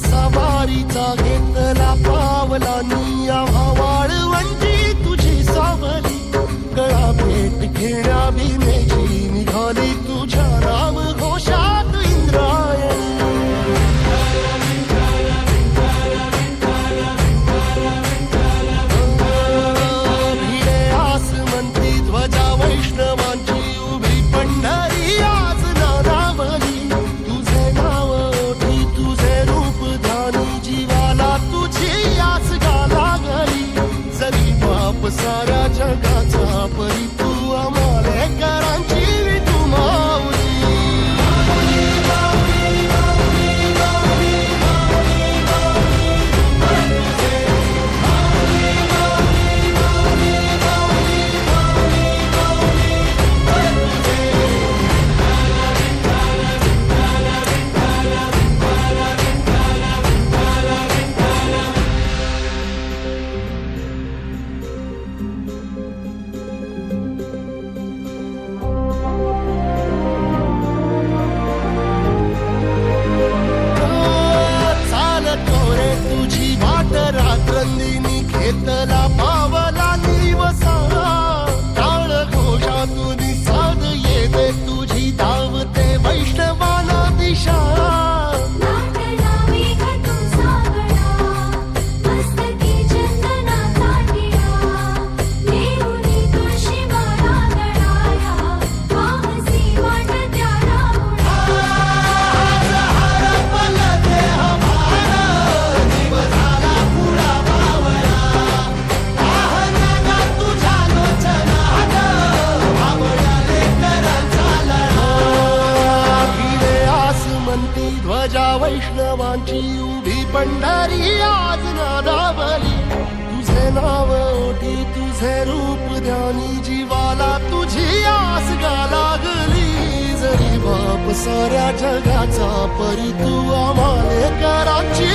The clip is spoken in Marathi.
सवारीचा घेतला पावलानी आम्हा वाळवंटी तुझी सावली गळा भेट घेण्या बिनेची निघाली तुझ्या नाम घोषात इंद्रायणी भिडे आसमंती ध्वजा वैष्णवांची उभी पंढरी आज नानावली तुझे नाव ओठी तुझे रूप ध्यानी जीवाला तुझी आस गाला गली जरी बाप साऱ्या जगाचा परी तू आम्हाले करांची तू माऊली रात्रंदिनी घेतला पावला निवसा टाळ घोषातून साध येते तुझी धावते वैष्णवाला दिशा ध्वजा वैष्णवांची उभी पंढरी आज नादावली तुझे नाव ओठी तुझे रूप ध्यानी जीवाला तुझी आस गा लागली जरी बाप साऱ्या जगाचा परी तू आम्हाले कराची